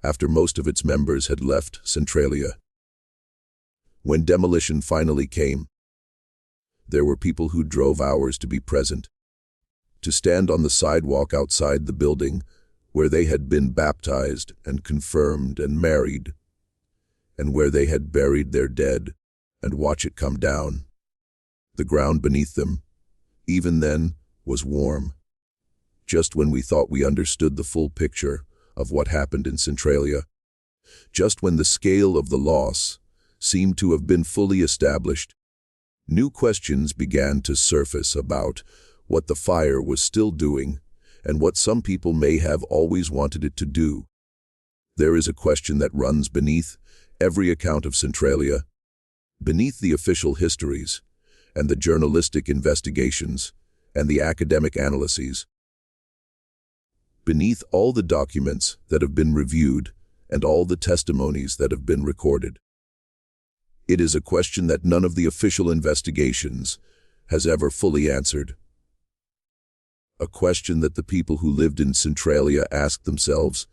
after most of its members had left Centralia. When demolition finally came, there were people who drove hours to be present, to stand on the sidewalk outside the building where they had been baptized and confirmed and married, and where they had buried their dead, and watch it come down. The ground beneath them, even then, was warm. Just when we thought we understood the full picture of what happened in Centralia, just when the scale of the loss seemed to have been fully established, new questions began to surface about what the fire was still doing and what some people may have always wanted it to do. There is a question that runs beneath every account of Centralia, beneath the official histories and the journalistic investigations and the academic analyses, beneath all the documents that have been reviewed and all the testimonies that have been recorded. It is a question that none of the official investigations has ever fully answered. A question that the people who lived in Centralia asked themselves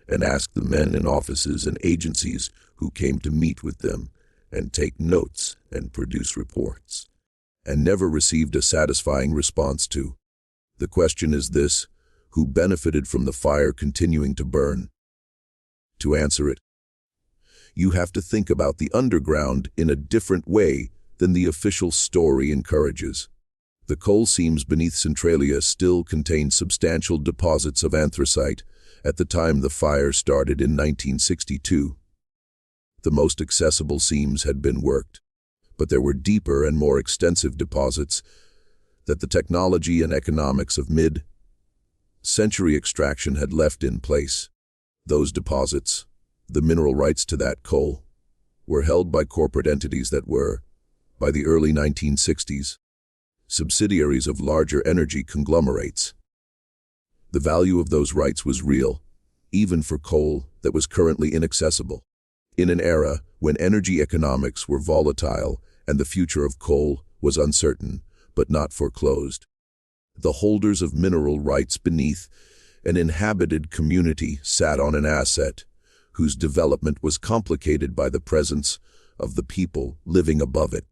and asked the men in offices and agencies who came to meet with them and take notes and produce reports. and never received a satisfying response to. The question is this: who benefited from the fire continuing to burn? To answer it, you have to think about the underground in a different way than the official story encourages. The coal seams beneath Centralia still contain substantial deposits of anthracite at the time the fire started in 1962. The most accessible seams had been worked, but there were deeper and more extensive deposits that the technology and economics of mid-century extraction had left in place. Those deposits, the mineral rights to that coal, were held by corporate entities that were, by the early 1960s, subsidiaries of larger energy conglomerates. The value of those rights was real, even for coal that was currently inaccessible. In an era when energy economics were volatile and the future of coal was uncertain, but not foreclosed, the holders of mineral rights beneath an inhabited community sat on an asset whose development was complicated by the presence of the people living above it.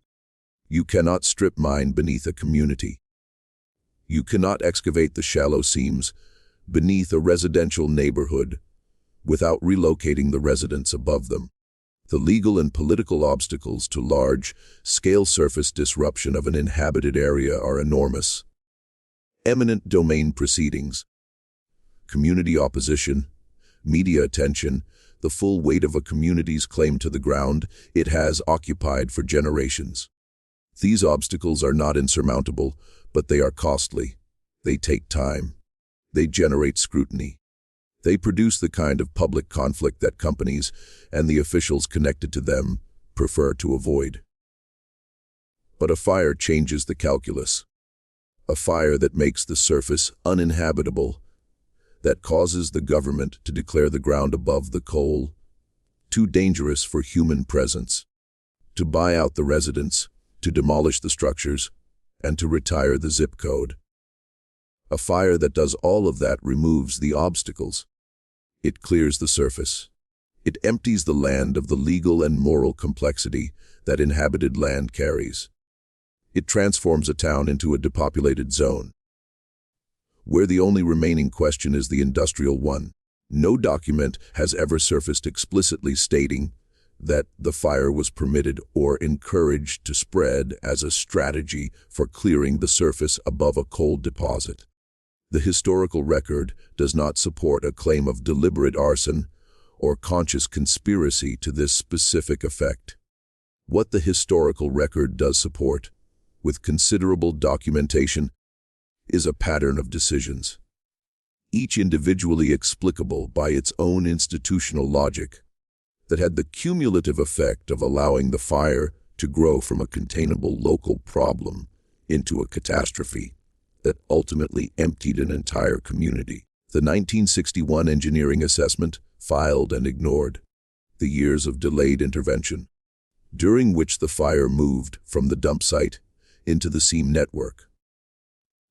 You cannot strip mine beneath a community. You cannot excavate the shallow seams beneath a residential neighborhood without relocating the residents above them. The legal and political obstacles to large-scale surface disruption of an inhabited area are enormous. Eminent domain proceedings, community opposition, media attention, the full weight of a community's claim to the ground it has occupied for generations. These obstacles are not insurmountable, but they are costly. They take time. They generate scrutiny. They produce the kind of public conflict that companies and the officials connected to them prefer to avoid. But a fire changes the calculus. A fire that makes the surface uninhabitable, that causes the government to declare the ground above the coal too dangerous for human presence, to buy out the residents, to demolish the structures, and to retire the zip code. A fire that does all of that removes the obstacles. It clears the surface. It empties the land of the legal and moral complexity that inhabited land carries. It transforms a town into a depopulated zone, where the only remaining question is the industrial one. No document has ever surfaced explicitly stating that the fire was permitted or encouraged to spread as a strategy for clearing the surface above a coal deposit. The historical record does not support a claim of deliberate arson or conscious conspiracy to this specific effect. What the historical record does support, with considerable documentation, is a pattern of decisions, each individually explicable by its own institutional logic, that had the cumulative effect of allowing the fire to grow from a containable local problem into a catastrophe that ultimately emptied an entire community. The 1961 engineering assessment, filed and ignored. The years of delayed intervention, during which the fire moved from the dump site into the seam network.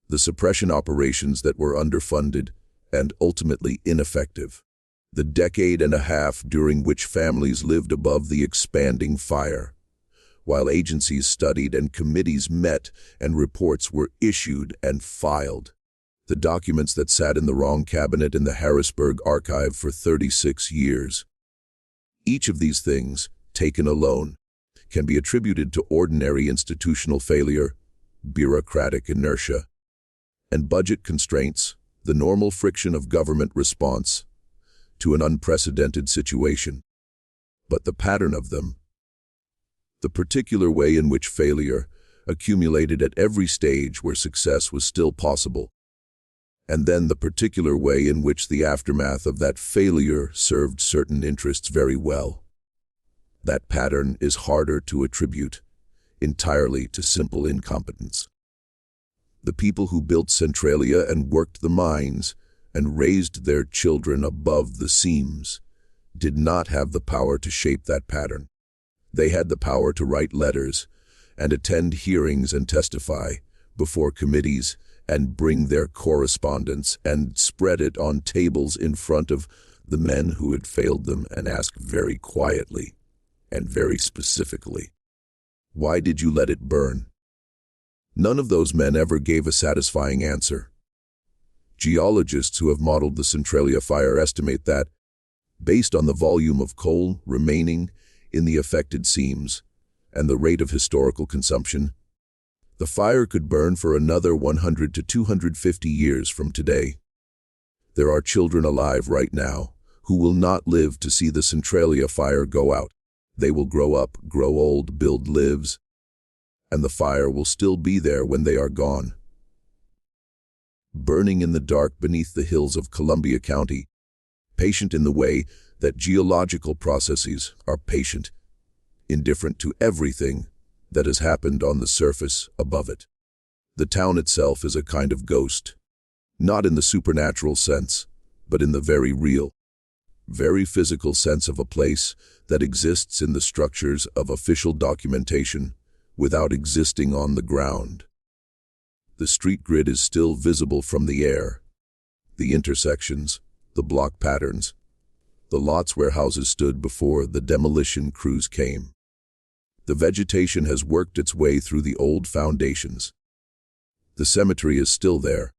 The suppression operations that were underfunded and ultimately ineffective. The decade and a half during which families lived above the expanding fire, while agencies studied and committees met and reports were issued and filed. The documents that sat in the wrong cabinet in the Harrisburg archive for 36 years. Each of these things, taken alone, can be attributed to ordinary institutional failure, bureaucratic inertia, and budget constraints, the normal friction of government response to an unprecedented situation. But the pattern of them, the particular way in which failure accumulated at every stage where success was still possible, and then the particular way in which the aftermath of that failure served certain interests very well. That pattern is harder to attribute entirely to simple incompetence. The people who built Centralia and worked the mines and raised their children above the seams did not have the power to shape that pattern. They had the power to write letters and attend hearings and testify before committees and bring their correspondence and spread it on tables in front of the men who had failed them and ask very quietly and very specifically, "Why did you let it burn?" None of those men ever gave a satisfying answer. Geologists who have modeled the Centralia fire estimate that, based on the volume of coal remaining in the affected seams and the rate of historical consumption, the fire could burn for another 100 to 250 years from today. There are children alive right now who will not live to see the Centralia fire go out. They will grow up, grow old, build lives, and the fire will still be there when they are gone. Burning in the dark beneath the hills of Columbia County, patient in the way that geological processes are patient, indifferent to everything that has happened on the surface above it. The town itself is a kind of ghost, not in the supernatural sense, but in the very real, very physical sense of a place that exists in the structures of official documentation without existing on the ground. The street grid is still visible from the air, the intersections, the block patterns, the lots where houses stood before the demolition crews came. The vegetation has worked its way through the old foundations. The cemetery is still there,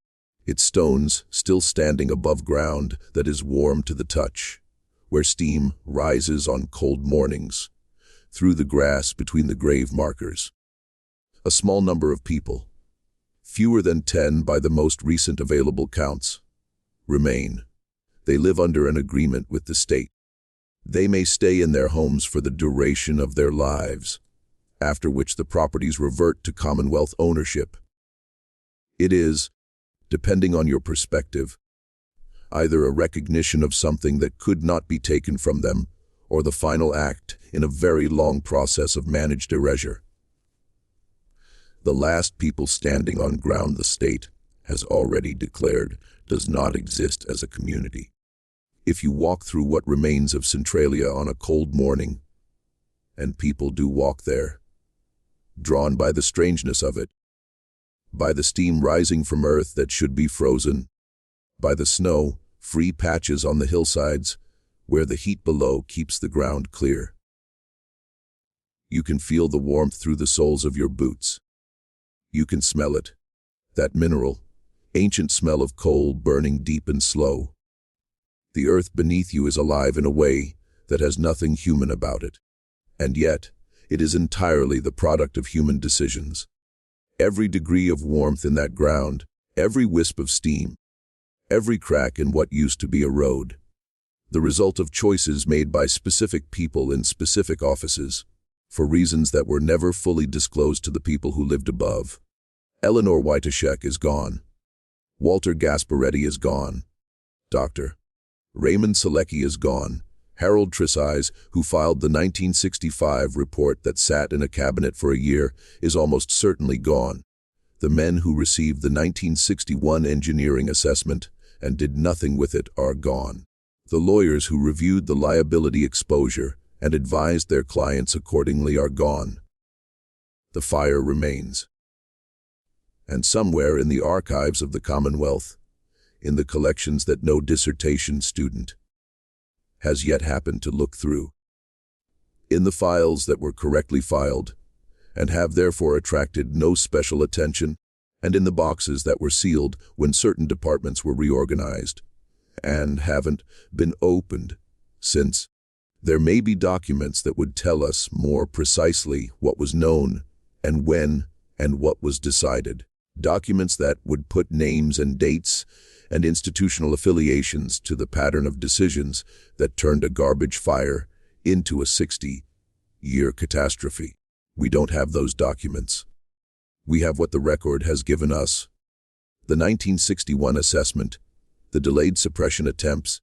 its stones still standing above ground that is warm to the touch, where steam rises on cold mornings, through the grass between the grave markers. A small number of people, fewer than 10 by the most recent available counts, remain. They live under an agreement with the state. They may stay in their homes for the duration of their lives, after which the properties revert to Commonwealth ownership. It is, depending on your perspective, either a recognition of something that could not be taken from them, or the final act in a very long process of managed erasure. The last people standing on ground the state has already declared does not exist as a community. If you walk through what remains of Centralia on a cold morning, and people do walk there, drawn by the strangeness of it, by the steam rising from earth that should be frozen, by the snow-free patches on the hillsides where the heat below keeps the ground clear. You can feel the warmth through the soles of your boots. You can smell it, that mineral, ancient smell of coal burning deep and slow. The earth beneath you is alive in a way that has nothing human about it, and yet it is entirely the product of human decisions. Every degree of warmth in that ground, every wisp of steam, every crack in what used to be a road, the result of choices made by specific people in specific offices, for reasons that were never fully disclosed to the people who lived above. Eleanor Wojtaszek is gone. Walter Gasparetti is gone. Dr. Raymond Selecki is gone. Harold Tresize, who filed the 1965 report that sat in a cabinet for a year, is almost certainly gone. The men who received the 1961 engineering assessment and did nothing with it are gone. The lawyers who reviewed the liability exposure and advised their clients accordingly are gone. The fire remains. And somewhere in the archives of the Commonwealth, in the collections that no dissertation student has yet happened to look through, in the files that were correctly filed and have therefore attracted no special attention, and in the boxes that were sealed when certain departments were reorganized and haven't been opened since. There may be documents that would tell us more precisely what was known and when and what was decided. Documents that would put names and dates and institutional affiliations to the pattern of decisions that turned a garbage fire into a 60-year catastrophe. We don't have those documents. We have what the record has given us: the 1961 assessment, the delayed suppression attempts,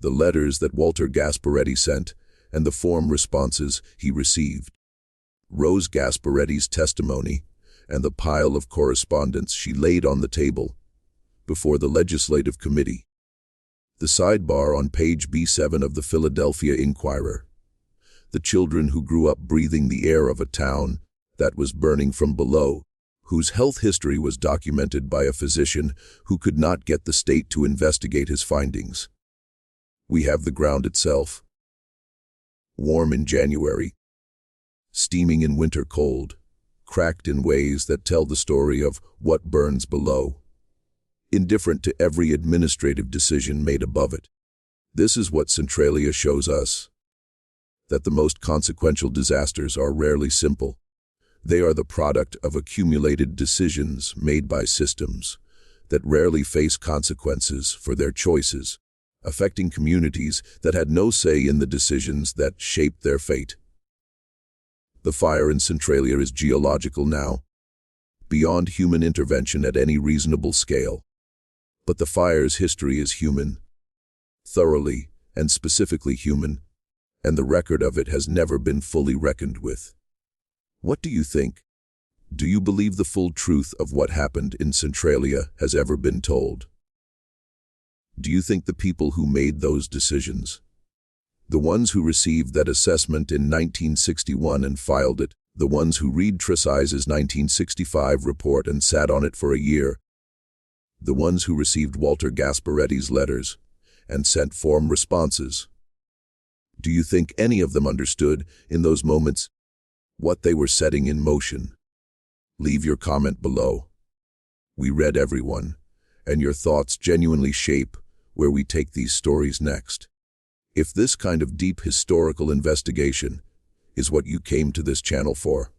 the letters that Walter Gasparetti sent, and the form responses he received. Rose Gasparetti's testimony and the pile of correspondence she laid on the table before the Legislative Committee. The sidebar on page B7 of the Philadelphia Inquirer. The children who grew up breathing the air of a town that was burning from below, whose health history was documented by a physician who could not get the state to investigate his findings. We have the ground itself. Warm in January, steaming in winter cold, cracked in ways that tell the story of what burns below, indifferent to every administrative decision made above it. This is what Centralia shows us, that the most consequential disasters are rarely simple. They are the product of accumulated decisions made by systems that rarely face consequences for their choices, affecting communities that had no say in the decisions that shaped their fate. The fire in Centralia is geological now, beyond human intervention at any reasonable scale. But the fire's history is human, thoroughly and specifically human, and the record of it has never been fully reckoned with. What do you think? Do you believe the full truth of what happened in Centralia has ever been told? Do you think the people who made those decisions, the ones who received that assessment in 1961 and filed it, the ones who read Tresize's 1965 report and sat on it for a year, the ones who received Walter Gasparetti's letters and sent form responses, do you think any of them understood, in those moments, what they were setting in motion? Leave your comment below. We read everyone, and your thoughts genuinely shape where we take these stories next. If this kind of deep historical investigation is what you came to this channel for,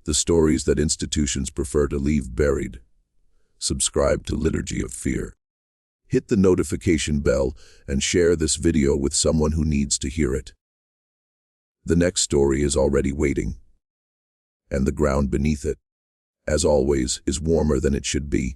the stories that institutions prefer to leave buried, subscribe to Liturgy of Fear. Hit the notification bell and share this video with someone who needs to hear it. The next story is already waiting, and the ground beneath it, as always, is warmer than it should be.